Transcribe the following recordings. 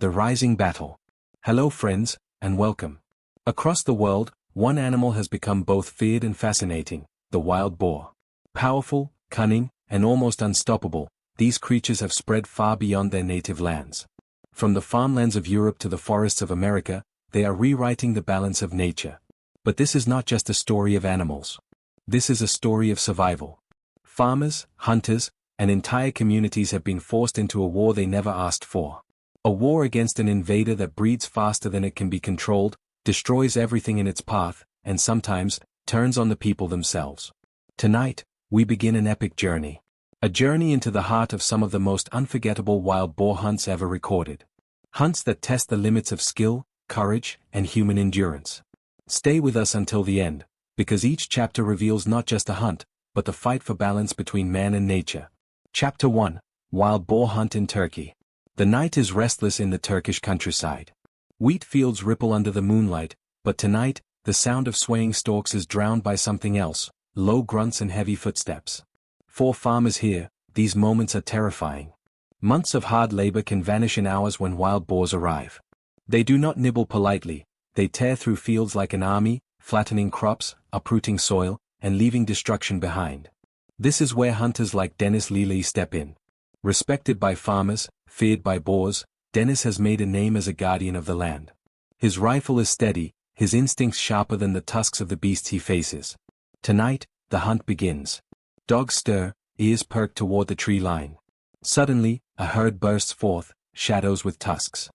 The rising battle. Hello friends, and welcome. Across the world, one animal has become both feared and fascinating, the wild boar. Powerful, cunning, and almost unstoppable, these creatures have spread far beyond their native lands. From the farmlands of Europe to the forests of America, they are rewriting the balance of nature. But this is not just a story of animals. This is a story of survival. Farmers, hunters, and entire communities have been forced into a war they never asked for. A war against an invader that breeds faster than it can be controlled, destroys everything in its path, and sometimes, turns on the people themselves. Tonight, we begin an epic journey. A journey into the heart of some of the most unforgettable wild boar hunts ever recorded. Hunts that test the limits of skill, courage, and human endurance. Stay with us until the end, because each chapter reveals not just a hunt, but the fight for balance between man and nature. Chapter 1: Wild Boar Hunt in Turkey. The night is restless in the Turkish countryside. Wheat fields ripple under the moonlight, but tonight, the sound of swaying stalks is drowned by something else, low grunts and heavy footsteps. For farmers here, these moments are terrifying. Months of hard labor can vanish in hours when wild boars arrive. They do not nibble politely, they tear through fields like an army, flattening crops, uprooting soil, and leaving destruction behind. This is where hunters like Dennis Lely step in. Respected by farmers, feared by boars, Dennis has made a name as a guardian of the land. His rifle is steady, his instincts sharper than the tusks of the beasts he faces. Tonight, the hunt begins. Dogs stir, ears perk toward the tree line. Suddenly, a herd bursts forth, shadows with tusks.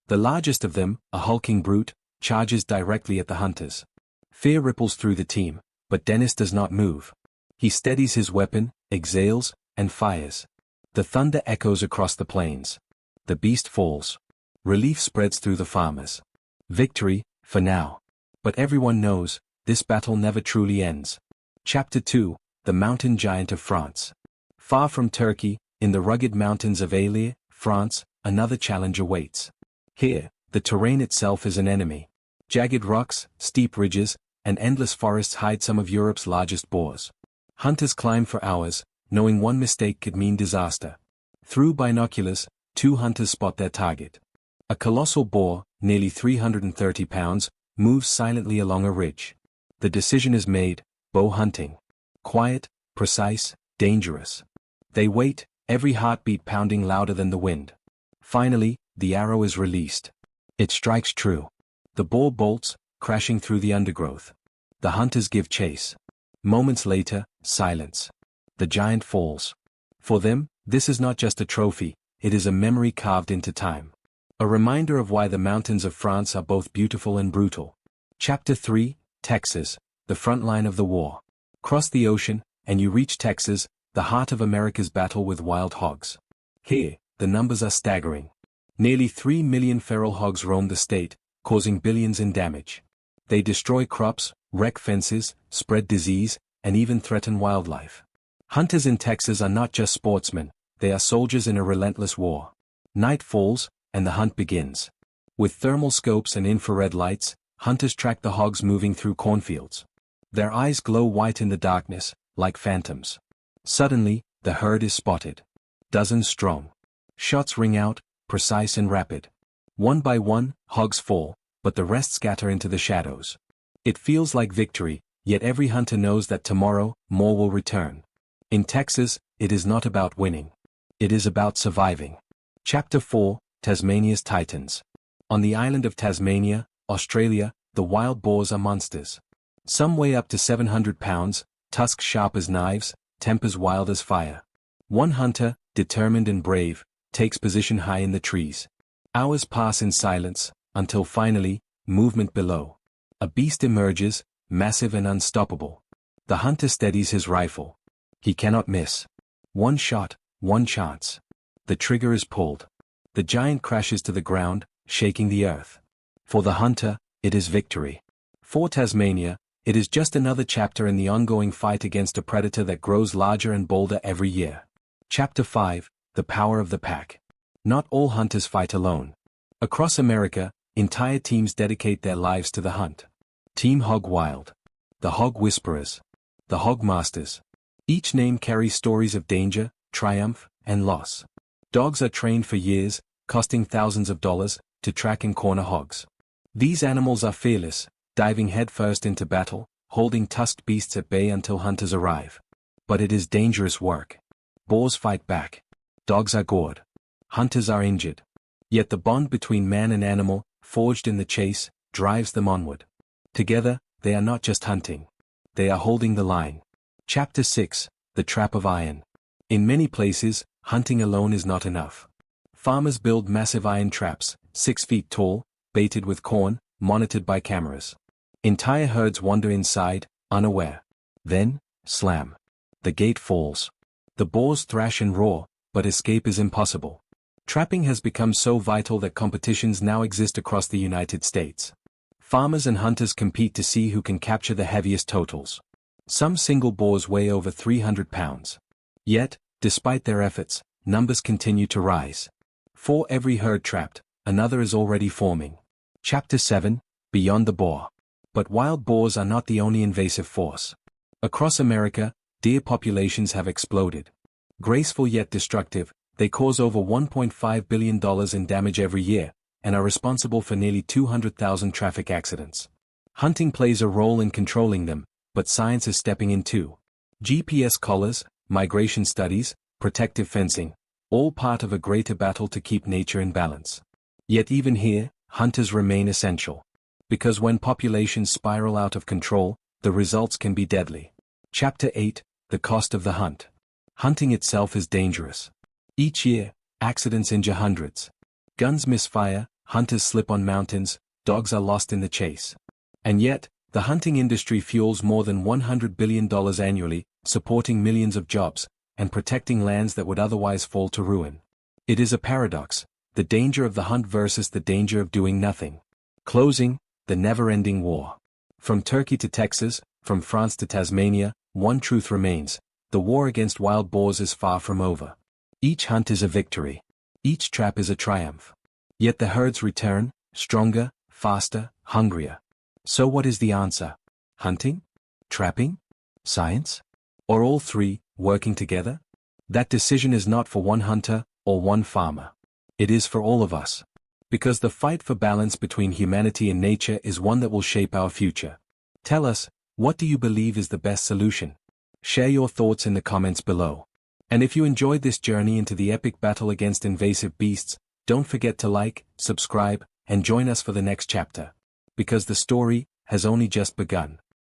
The largest of them, a hulking brute, charges directly at the hunters. Fear ripples through the team, but Dennis does not move. He steadies his weapon, exhales, and fires. The thunder echoes across the plains. The beast falls. Relief spreads through the farmers. Victory, for now. But everyone knows, this battle never truly ends. Chapter 2: The Mountain Giant of France. Far from Turkey, in the rugged mountains of Allier, France, another challenge awaits. Here, the terrain itself is an enemy. Jagged rocks, steep ridges, and endless forests hide some of Europe's largest boars. Hunters climb for hours, knowing one mistake could mean disaster. Through binoculars, two hunters spot their target. A colossal boar, nearly 330 pounds, moves silently along a ridge. The decision is made: bow hunting. Quiet, precise, dangerous. They wait, every heartbeat pounding louder than the wind. Finally, the arrow is released. It strikes true. The boar bolts, crashing through the undergrowth. The hunters give chase. Moments later, silence. The giant falls. For them, this is not just a trophy, it is a memory carved into time. A reminder of why the mountains of France are both beautiful and brutal. Chapter 3: Texas, the front line of the war. Cross the ocean, and you reach Texas, the heart of America's battle with wild hogs. Here, the numbers are staggering. Nearly 3 million feral hogs roam the state, causing billions in damage. They destroy crops, wreck fences, spread disease, and even threaten wildlife. Hunters in Texas are not just sportsmen, they are soldiers in a relentless war. Night falls, and the hunt begins. With thermal scopes and infrared lights, hunters track the hogs moving through cornfields. Their eyes glow white in the darkness, like phantoms. Suddenly, the herd is spotted. Dozens strong. Shots ring out, precise and rapid. One by one, hogs fall, but the rest scatter into the shadows. It feels like victory, yet every hunter knows that tomorrow, more will return. In Texas, it is not about winning. It is about surviving. Chapter 4: Tasmania's Titans. On the island of Tasmania, Australia, the wild boars are monsters. Some weigh up to 700 pounds, tusks sharp as knives, tempers wild as fire. One hunter, determined and brave, takes position high in the trees. Hours pass in silence, until finally, movement below. A beast emerges, massive and unstoppable. The hunter steadies his rifle. He cannot miss. One shot, one chance. The trigger is pulled. The giant crashes to the ground, shaking the earth. For the hunter, it is victory. For Tasmania, it is just another chapter in the ongoing fight against a predator that grows larger and bolder every year. Chapter 5: The Power of the Pack. Not all hunters fight alone. Across America, entire teams dedicate their lives to the hunt. Team Hog Wild. The Hog Whisperers. The Hog Masters. Each name carries stories of danger, triumph, and loss. Dogs are trained for years, costing thousands of dollars, to track and corner hogs. These animals are fearless, diving headfirst into battle, holding tusked beasts at bay until hunters arrive. But it is dangerous work. Boars fight back. Dogs are gored. Hunters are injured. Yet the bond between man and animal, forged in the chase, drives them onward. Together, they are not just hunting. They are holding the line. Chapter 6, The Trap of Iron. In many places, hunting alone is not enough. Farmers build massive iron traps, 6 feet tall, baited with corn, monitored by cameras. Entire herds wander inside, unaware. Then, slam. The gate falls. The boars thrash and roar, but escape is impossible. Trapping has become so vital that competitions now exist across the United States. Farmers and hunters compete to see who can capture the heaviest totals. Some single boars weigh over 300 pounds. Yet, despite their efforts, numbers continue to rise. For every herd trapped, another is already forming. Chapter 7, Beyond the Boar. But wild boars are not the only invasive force. Across America, deer populations have exploded. Graceful yet destructive, they cause over $1.5 billion in damage every year, and are responsible for nearly 200,000 traffic accidents. Hunting plays a role in controlling them, but science is stepping in too. GPS collars, migration studies, protective fencing, all part of a greater battle to keep nature in balance. Yet even here, hunters remain essential. Because when populations spiral out of control, the results can be deadly. Chapter 8, The Cost of the Hunt. Hunting itself is dangerous. Each year, accidents injure hundreds. Guns misfire, hunters slip on mountains, dogs are lost in the chase. And yet, the hunting industry fuels more than $100 billion annually, supporting millions of jobs, and protecting lands that would otherwise fall to ruin. It is a paradox, the danger of the hunt versus the danger of doing nothing. Closing, the never-ending war. From Turkey to Texas, from France to Tasmania, one truth remains: the war against wild boars is far from over. Each hunt is a victory. Each trap is a triumph. Yet the herds return, stronger, faster, hungrier. So what is the answer? Hunting? Trapping? Science? Or all three, working together? That decision is not for one hunter, or one farmer. It is for all of us. Because the fight for balance between humanity and nature is one that will shape our future. Tell us, what do you believe is the best solution? Share your thoughts in the comments below. And if you enjoyed this journey into the epic battle against invasive beasts, don't forget to like, subscribe, and join us for the next chapter. Because the story has only just begun.